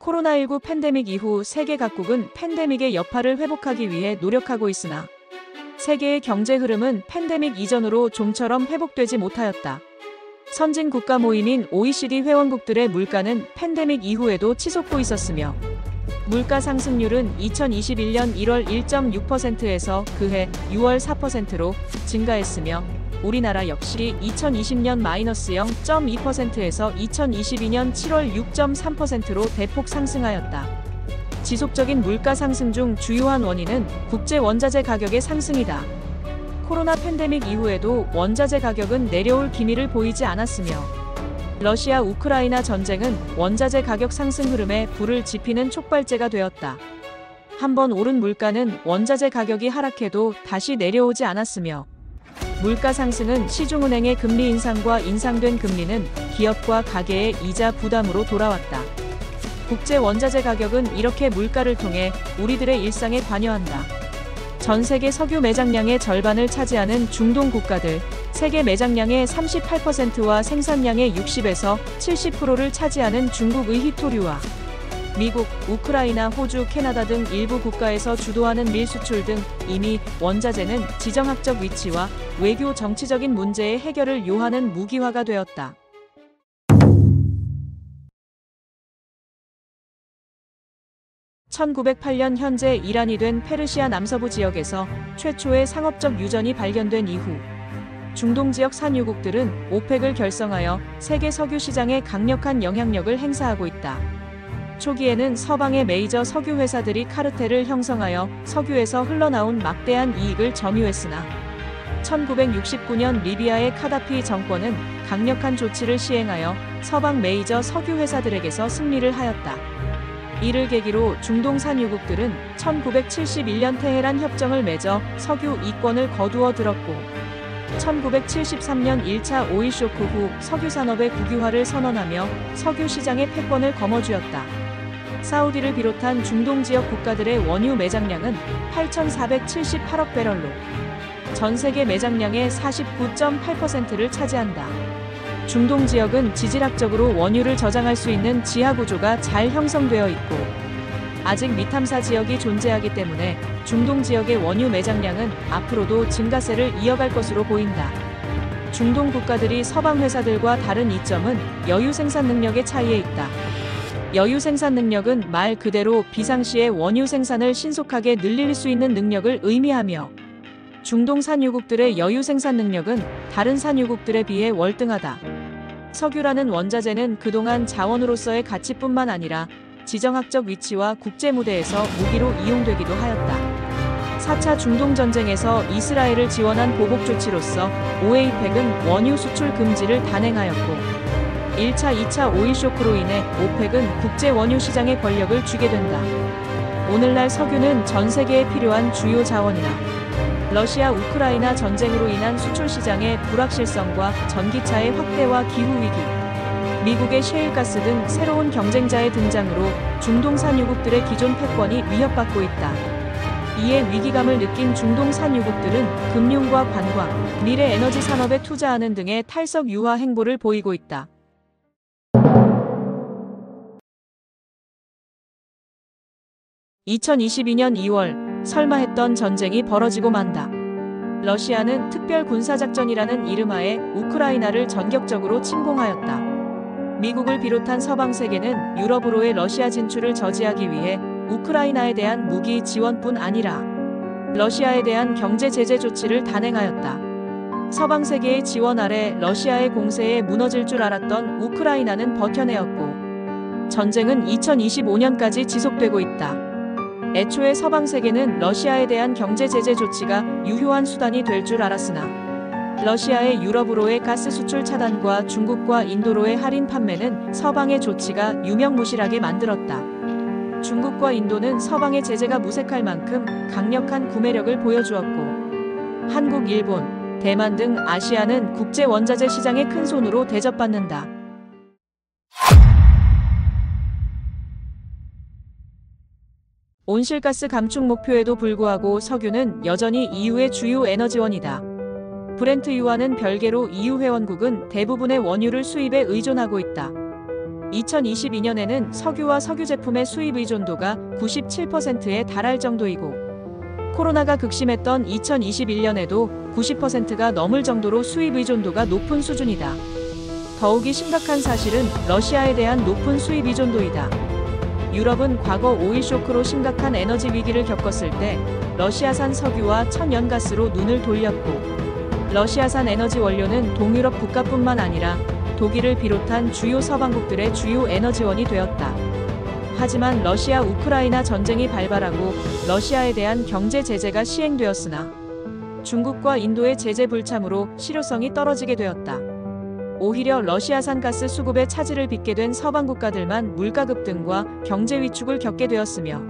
코로나19 팬데믹 이후 세계 각국은 팬데믹의 여파를 회복하기 위해 노력하고 있으나 세계의 경제 흐름은 팬데믹 이전으로 좀처럼 회복되지 못하였다. 선진 국가 모임인 OECD 회원국들의 물가는 팬데믹 이후에도 치솟고 있었으며 물가 상승률은 2021년 1월 1.6%에서 그해 6월 4%로 증가했으며 우리나라 역시 2020년 -0.2%에서 2022년 7월 6.3%로 대폭 상승하였다. 지속적인 물가 상승 중 주요한 원인은 국제 원자재 가격의 상승이다. 코로나 팬데믹 이후에도 원자재 가격은 내려올 기미를 보이지 않았으며 러시아 우크라이나 전쟁은 원자재 가격 상승 흐름에 불을 지피는 촉발제가 되었다. 한번 오른 물가는 원자재 가격이 하락해도 다시 내려오지 않았으며 물가 상승은 시중은행의 금리 인상과 인상된 금리는 기업과 가계의 이자 부담으로 돌아왔다. 국제 원자재 가격은 이렇게 물가를 통해 우리들의 일상에 관여한다. 전 세계 석유 매장량의 절반을 차지하는 중동 국가들, 세계 매장량의 38%와 생산량의 60에서 70%를 차지하는 중국의 히토류와 미국, 우크라이나, 호주, 캐나다 등 일부 국가에서 주도하는 밀 수출 등 이미 원자재는 지정학적 위치와 외교 정치적인 문제의 해결을 요하는 무기화가 되었다. (1908년) 현재 이란이 된 페르시아 남서부 지역에서 최초의 상업적 유전이 발견된 이후 중동 지역 산유국들은 오펙을 결성하여 세계 석유 시장에 강력한 영향력을 행사하고 있다. 초기에는 서방의 메이저 석유 회사들이 카르텔을 형성하여 석유에서 흘러나온 막대한 이익을 점유했으나 1969년 리비아의 카다피 정권은 강력한 조치를 시행하여 서방 메이저 석유 회사들에게서 승리를 하였다. 이를 계기로 중동 산유국들은 1971년 테헤란 협정을 맺어 석유 이권을 거두어 들었고 1973년 1차 오일 쇼크 후 석유 산업의 국유화를 선언하며 석유 시장의 패권을 거머쥐었다. 사우디를 비롯한 중동 지역 국가들의 원유 매장량은 8,478억 배럴로 전 세계 매장량의 49.8%를 차지한다. 중동 지역은 지질학적으로 원유를 저장할 수 있는 지하 구조가 잘 형성되어 있고 아직 미탐사 지역이 존재하기 때문에 중동 지역의 원유 매장량은 앞으로도 증가세를 이어갈 것으로 보인다. 중동 국가들이 서방 회사들과 다른 이점은 여유 생산 능력의 차이에 있다. 여유 생산 능력은 말 그대로 비상시에 원유 생산을 신속하게 늘릴 수 있는 능력을 의미하며 중동 산유국들의 여유 생산 능력은 다른 산유국들에 비해 월등하다. 석유라는 원자재는 그동안 자원으로서의 가치뿐만 아니라 지정학적 위치와 국제 무대에서 무기로 이용되기도 하였다. 4차 중동전쟁에서 이스라엘을 지원한 보복 조치로서 오페펙은 원유 수출 금지를 단행하였고 1차, 2차 오일 쇼크로 인해 오펙은 국제 원유 시장의 권력을 쥐게 된다. 오늘날 석유는 전 세계에 필요한 주요 자원이다. 러시아 우크라이나 전쟁으로 인한 수출 시장의 불확실성과 전기차의 확대와 기후위기, 미국의 셰일가스 등 새로운 경쟁자의 등장으로 중동 산유국들의 기존 패권이 위협받고 있다. 이에 위기감을 느낀 중동 산유국들은 금융과 관광, 미래 에너지 산업에 투자하는 등의 탈석 유화 행보를 보이고 있다. 2022년 2월 설마 했던 전쟁이 벌어지고 만다. 러시아는 특별 군사작전이라는 이름하에 우크라이나를 전격적으로 침공하였다. 미국을 비롯한 서방 세계는 유럽으로의 러시아 진출을 저지하기 위해 우크라이나에 대한 무기 지원뿐 아니라 러시아에 대한 경제 제재 조치를 단행하였다. 서방 세계의 지원 아래 러시아의 공세에 무너질 줄 알았던 우크라이나는 버텨내었고 전쟁은 2025년까지 지속되고 있다. 애초에 서방 세계는 러시아에 대한 경제 제재 조치가 유효한 수단이 될 줄 알았으나 러시아의 유럽으로의 가스 수출 차단과 중국과 인도로의 할인 판매는 서방의 조치가 유명무실하게 만들었다. 중국과 인도는 서방의 제재가 무색할 만큼 강력한 구매력을 보여주었고 한국, 일본, 대만 등 아시아는 국제 원자재 시장의 큰 손으로 대접받는다. 온실가스 감축 목표에도 불구하고 석유는 여전히 EU의 주요 에너지원이다. 브렌트 유화는 별개로 EU 회원국은 대부분의 원유를 수입에 의존하고 있다. 2022년에는 석유와 석유 제품의 수입 의존도가 97%에 달할 정도이고, 코로나가 극심했던 2021년에도 90%가 넘을 정도로 수입 의존도가 높은 수준이다. 더욱이 심각한 사실은 러시아에 대한 높은 수입 의존도이다. 유럽은 과거 오일 쇼크로 심각한 에너지 위기를 겪었을 때 러시아산 석유와 천연가스로 눈을 돌렸고, 러시아산 에너지 원료는 동유럽 국가뿐만 아니라 독일을 비롯한 주요 서방국들의 주요 에너지원이 되었다. 하지만 러시아 우크라이나 전쟁이 발발하고 러시아에 대한 경제 제재가 시행되었으나 중국과 인도의 제재 불참으로 실효성이 떨어지게 되었다. 오히려 러시아산 가스 수급에 차질을 빚게 된 서방 국가들만 물가 급등과 경제 위축을 겪게 되었으며,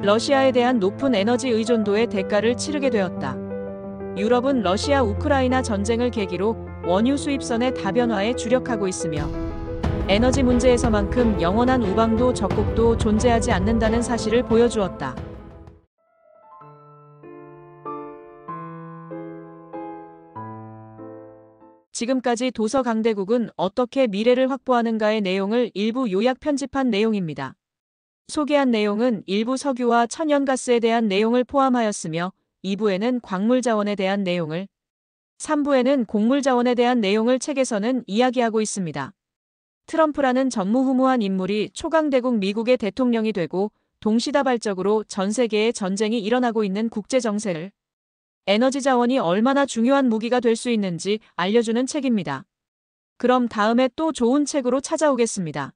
러시아에 대한 높은 에너지 의존도의 대가를 치르게 되었다. 유럽은 러시아 우크라이나 전쟁을 계기로 원유 수입선의 다변화에 주력하고 있으며, 에너지 문제에서만큼 영원한 우방도 적국도 존재하지 않는다는 사실을 보여주었다. 지금까지 도서 강대국은 어떻게 미래를 확보하는가의 내용을 일부 요약 편집한 내용입니다. 소개한 내용은 일부 석유와 천연가스에 대한 내용을 포함하였으며, 2부에는 광물자원에 대한 내용을, 3부에는 곡물자원에 대한 내용을 책에서는 이야기하고 있습니다. 트럼프라는 전무후무한 인물이 초강대국 미국의 대통령이 되고 동시다발적으로 전 세계에 전쟁이 일어나고 있는 국제정세를, 에너지 자원이 얼마나 중요한 무기가 될 수 있는지 알려주는 책입니다. 그럼 다음에 또 좋은 책으로 찾아오겠습니다.